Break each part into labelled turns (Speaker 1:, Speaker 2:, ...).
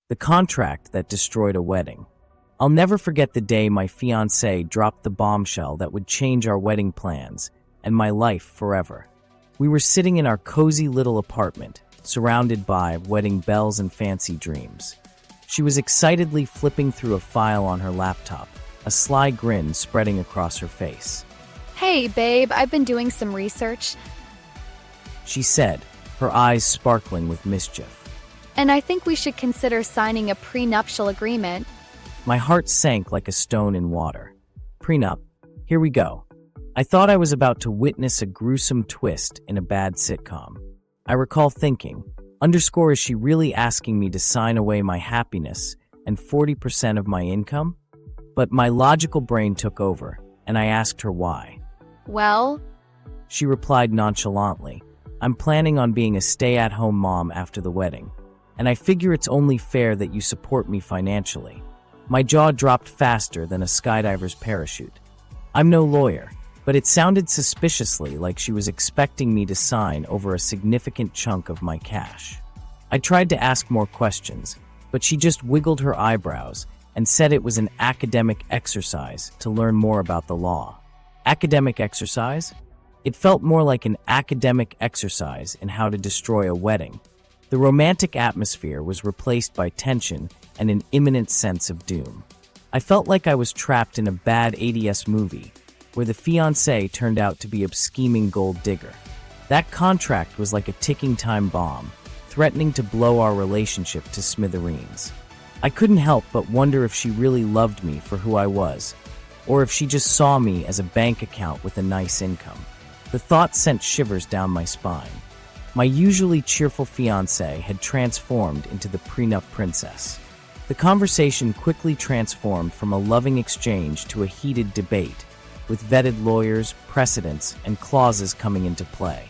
Speaker 1: The contract that destroyed a wedding. I'll never forget the day my fiancée dropped the bombshell that would change our wedding plans and my life forever. We were sitting in our cozy little apartment, surrounded by wedding bells and fancy dreams. She was excitedly flipping through a file on her laptop, a sly grin spreading across her face.
Speaker 2: Hey, babe, I've been doing some research,
Speaker 1: She said, her eyes sparkling with mischief.
Speaker 2: and I think we should consider signing a prenuptial agreement.
Speaker 1: My heart sank like a stone in water. Prenup, here we go. I thought I was about to witness a gruesome twist in a bad sitcom. I recall thinking, is she really asking me to sign away my happiness and 40% of my income? But my logical brain took over, and I asked her why.
Speaker 2: Well,
Speaker 1: She replied nonchalantly, I'm planning on being a stay-at-home mom after the wedding, and I figure it's only fair that you support me financially. My jaw dropped faster than a skydiver's parachute. I'm no lawyer, but it sounded suspiciously like she was expecting me to sign over a significant chunk of my cash. I tried to ask more questions, but she just wiggled her eyebrows and said it was an academic exercise to learn more about the law. Academic exercise? It felt more like an academic exercise in how to destroy a wedding. The romantic atmosphere was replaced by tension and an imminent sense of doom. I felt like I was trapped in a bad 80s movie, where the fiancé turned out to be a scheming gold digger. That contract was like a ticking time bomb, threatening to blow our relationship to smithereens. I couldn't help but wonder if she really loved me for who I was, or if she just saw me as a bank account with a nice income. The thought sent shivers down my spine. My usually cheerful fiancé had transformed into the prenup princess. The conversation quickly transformed from a loving exchange to a heated debate, with vetted lawyers, precedents, and clauses coming into play.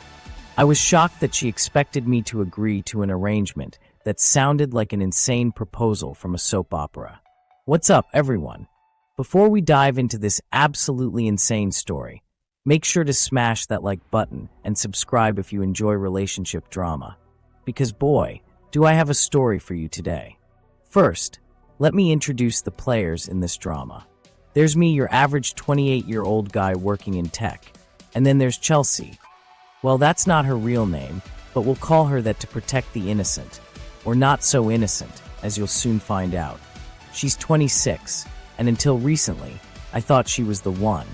Speaker 1: I was shocked that she expected me to agree to an arrangement that sounded like an insane proposal from a soap opera. What's up, everyone? Before we dive into this absolutely insane story, make sure to smash that like button and subscribe if you enjoy relationship drama. Because boy, do I have a story for you today. First, let me introduce the players in this drama. There's me, your average 28-year-old guy working in tech. And then there's Chelsea. Well, that's not her real name, but we'll call her that to protect the innocent. Or not so innocent, as you'll soon find out. She's 26, and until recently, I thought she was the one.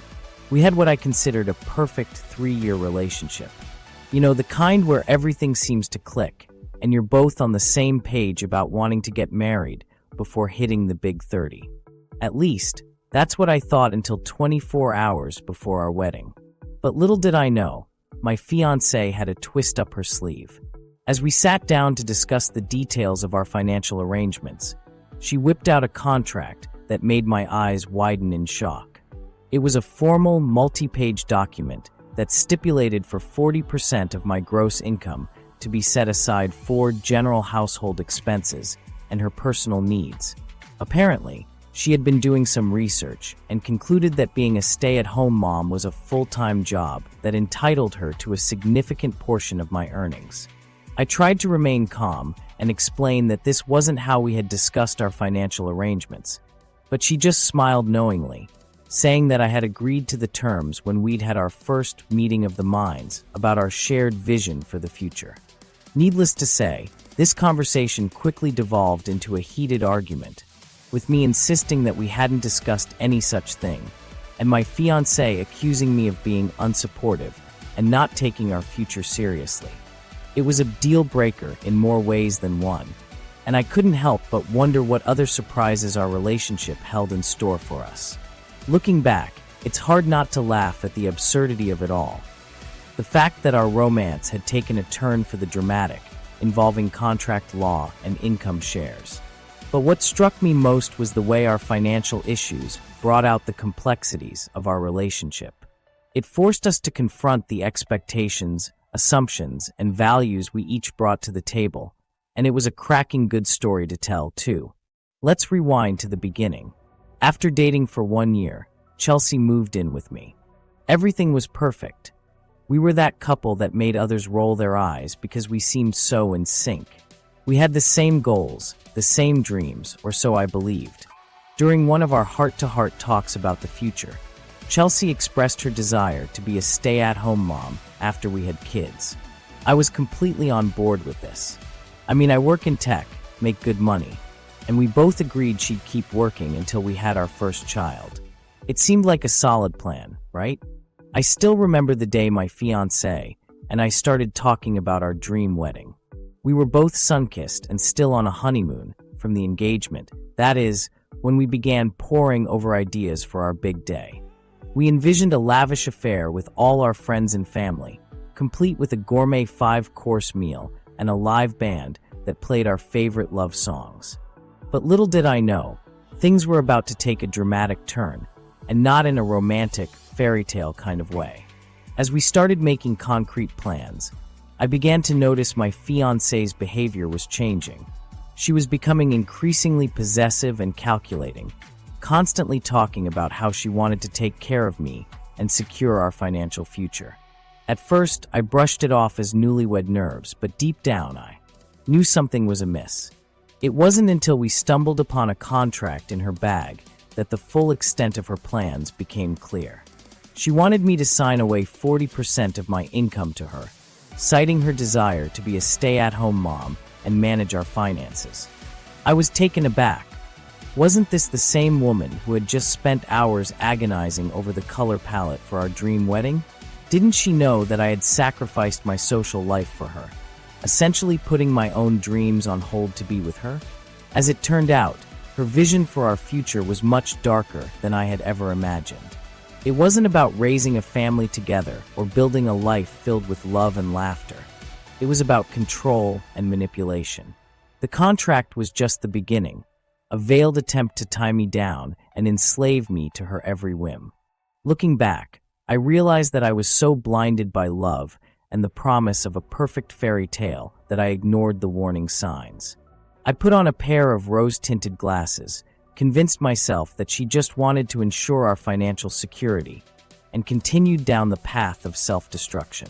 Speaker 1: We had what I considered a perfect 3-year relationship. You know, the kind where everything seems to click, and you're both on the same page about wanting to get married before hitting the big 30. At least, that's what I thought until 24 hours before our wedding. But little did I know, my fiancée had a twist up her sleeve. As we sat down to discuss the details of our financial arrangements, she whipped out a contract that made my eyes widen in shock. It was a formal, multi-page document that stipulated for 40% of my gross income to be set aside for general household expenses and her personal needs. Apparently, she had been doing some research and concluded that being a stay-at-home mom was a full-time job that entitled her to a significant portion of my earnings. I tried to remain calm and explain that this wasn't how we had discussed our financial arrangements, but she just smiled knowingly, saying that I had agreed to the terms when we'd had our first meeting of the minds about our shared vision for the future. Needless to say, this conversation quickly devolved into a heated argument, with me insisting that we hadn't discussed any such thing, and my fiancé accusing me of being unsupportive and not taking our future seriously. It was a deal breaker in more ways than one, and I couldn't help but wonder what other surprises our relationship held in store for us. Looking back, it's hard not to laugh at the absurdity of it all. The fact that our romance had taken a turn for the dramatic, involving contract law and income shares. But what struck me most was the way our financial issues brought out the complexities of our relationship. It forced us to confront the expectations, assumptions, and values we each brought to the table, and it was a cracking good story to tell, too. Let's rewind to the beginning. After dating for 1 year, Chelsea moved in with me. Everything was perfect. We were that couple that made others roll their eyes because we seemed so in sync. We had the same goals, the same dreams, or so I believed. During one of our heart-to-heart talks about the future, Chelsea expressed her desire to be a stay-at-home mom after we had kids. I was completely on board with this. I mean, I work in tech, make good money, and we both agreed she'd keep working until we had our first child. It seemed like a solid plan, right? I still remember the day my fiancé and I started talking about our dream wedding. We were both sun-kissed and still on a honeymoon from the engagement. That is, when we began poring over ideas for our big day. We envisioned a lavish affair with all our friends and family, complete with a gourmet 5-course meal and a live band that played our favorite love songs. But little did I know, things were about to take a dramatic turn, and not in a romantic, fairy tale kind of way. As we started making concrete plans, I began to notice my fiancé's behavior was changing. She was becoming increasingly possessive and calculating, constantly talking about how she wanted to take care of me and secure our financial future. At first, I brushed it off as newlywed nerves, but deep down I knew something was amiss. It wasn't until we stumbled upon a contract in her bag that the full extent of her plans became clear. She wanted me to sign away 40% of my income to her, citing her desire to be a stay-at-home mom and manage our finances. I was taken aback. Wasn't this the same woman who had just spent hours agonizing over the color palette for our dream wedding? Didn't she know that I had sacrificed my social life for her, essentially putting my own dreams on hold to be with her? As it turned out, her vision for our future was much darker than I had ever imagined. It wasn't about raising a family together or building a life filled with love and laughter. It was about control and manipulation. The contract was just the beginning, a veiled attempt to tie me down and enslave me to her every whim. Looking back, I realized that I was so blinded by love and the promise of a perfect fairy tale that I ignored the warning signs. I put on a pair of rose-tinted glasses, convinced myself that she just wanted to ensure our financial security, and continued down the path of self-destruction.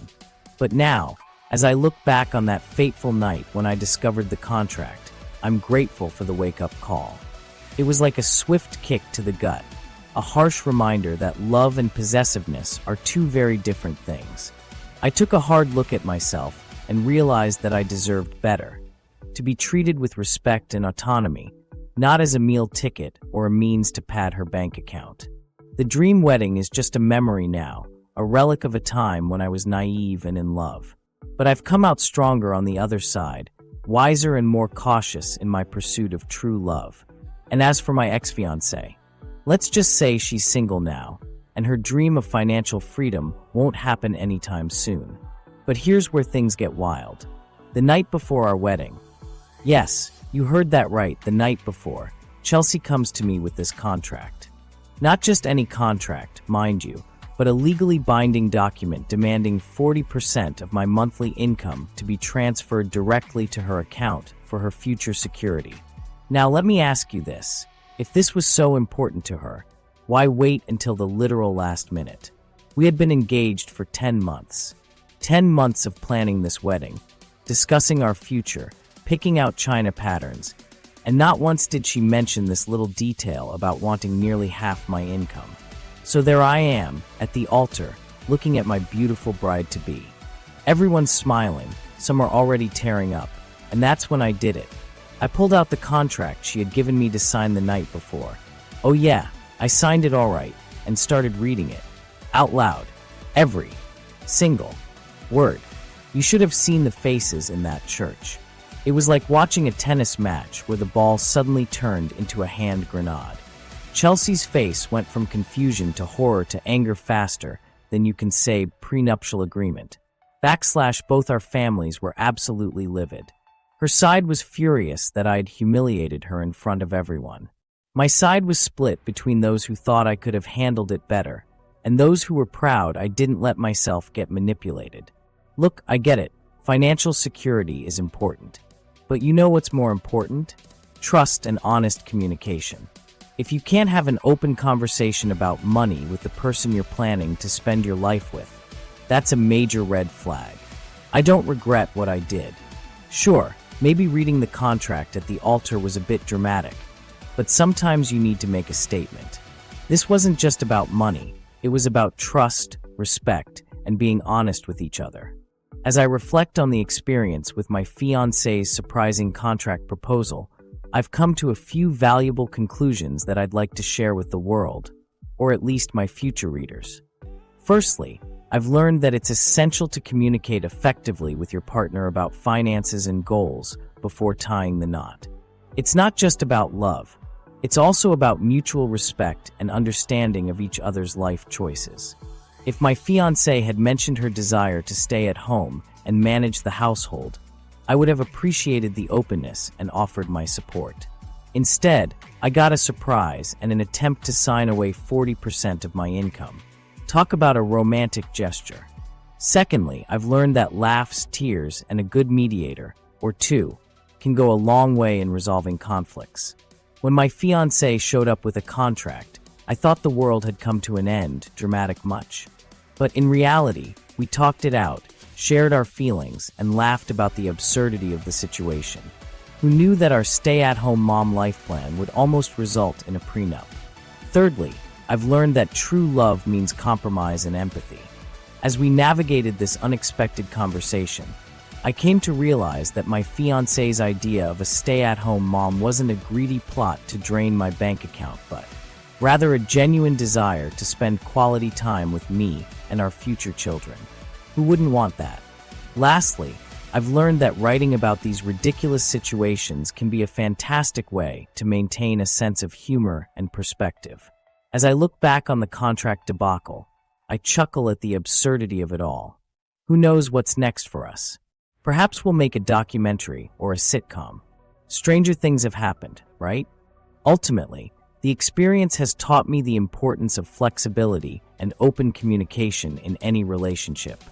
Speaker 1: But now, as I look back on that fateful night when I discovered the contract, I'm grateful for the wake-up call. It was like a swift kick to the gut, a harsh reminder that love and possessiveness are two very different things. I took a hard look at myself and realized that I deserved better, to be treated with respect and autonomy, not as a meal ticket or a means to pad her bank account. The dream wedding is just a memory now, a relic of a time when I was naive and in love. But I've come out stronger on the other side, wiser and more cautious in my pursuit of true love. And as for my ex-fiancée, let's just say she's single now, and her dream of financial freedom won't happen anytime soon. But here's where things get wild. The night before our wedding, yes, you heard that right, the night before, Chelsea comes to me with this contract. Not just any contract, mind you, but a legally binding document demanding 40% of my monthly income to be transferred directly to her account for her future security. Now let me ask you this. If this was so important to her, why wait until the literal last minute? We had been engaged for 10 months. 10 months of planning this wedding, discussing our future, picking out china patterns, and not once did she mention this little detail about wanting nearly half my income. So there I am, at the altar, looking at my beautiful bride-to-be. Everyone's smiling, some are already tearing up, and that's when I did it. I pulled out the contract she had given me to sign the night before. Oh yeah, I signed it all right, and started reading it. Out loud. Every single word. You should have seen the faces in that church. It was like watching a tennis match where the ball suddenly turned into a hand grenade. Chelsea's face went from confusion to horror to anger faster than you can say prenuptial agreement. Both our families were absolutely livid. Her side was furious that I had humiliated her in front of everyone. My side was split between those who thought I could have handled it better, and those who were proud I didn't let myself get manipulated. Look, I get it. Financial security is important. But you know what's more important? Trust and honest communication. If you can't have an open conversation about money with the person you're planning to spend your life with, that's a major red flag. I don't regret what I did. Sure, Maybe reading the contract at the altar was a bit dramatic, but sometimes you need to make a statement. This wasn't just about money, it was about trust, respect, and being honest with each other. As I reflect on the experience with my fiancé's surprising contract proposal, I've come to a few valuable conclusions that I'd like to share with the world, or at least my future readers. Firstly, I've learned that it's essential to communicate effectively with your partner about finances and goals before tying the knot. It's not just about love, it's also about mutual respect and understanding of each other's life choices. If my fiancée had mentioned her desire to stay at home and manage the household, I would have appreciated the openness and offered my support. Instead, I got a surprise and an attempt to sign away 40% of my income. Talk about a romantic gesture. Secondly, I've learned that laughs, tears, and a good mediator, or two, can go a long way in resolving conflicts. When my fiancé showed up with a contract, I thought the world had come to an end, dramatic much. But in reality, we talked it out, shared our feelings, and laughed about the absurdity of the situation. Who knew that our stay-at-home mom life plan would almost result in a prenup? Thirdly, I've learned that true love means compromise and empathy. As we navigated this unexpected conversation, I came to realize that my fiancé's idea of a stay-at-home mom wasn't a greedy plot to drain my bank account, but rather a genuine desire to spend quality time with me and our future children. Who wouldn't want that? Lastly, I've learned that writing about these ridiculous situations can be a fantastic way to maintain a sense of humor and perspective. As I look back on the contract debacle, I chuckle at the absurdity of it all. Who knows what's next for us? Perhaps we'll make a documentary or a sitcom. Stranger things have happened, right? Ultimately, the experience has taught me the importance of flexibility and open communication in any relationship.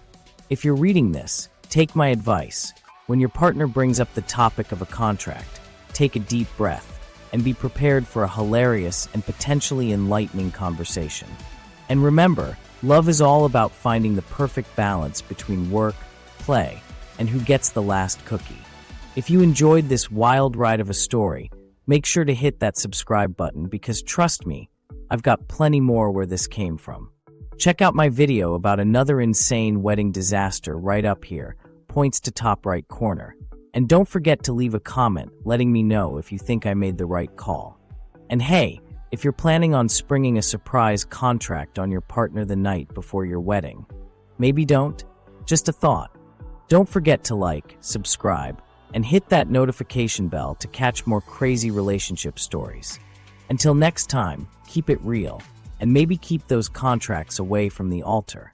Speaker 1: If you're reading this, take my advice. When your partner brings up the topic of a contract, take a deep breath and be prepared for a hilarious and potentially enlightening conversation. And remember, love is all about finding the perfect balance between work, play, and who gets the last cookie. If you enjoyed this wild ride of a story, make sure to hit that subscribe button because trust me, I've got plenty more where this came from. Check out my video about another insane wedding disaster right up here, points to top right corner. And don't forget to leave a comment letting me know if you think I made the right call. And hey, if you're planning on springing a surprise contract on your partner the night before your wedding, maybe don't. Just a thought. Don't forget to like, subscribe, and hit that notification bell to catch more crazy relationship stories. Until next time, keep it real, and maybe keep those contracts away from the altar.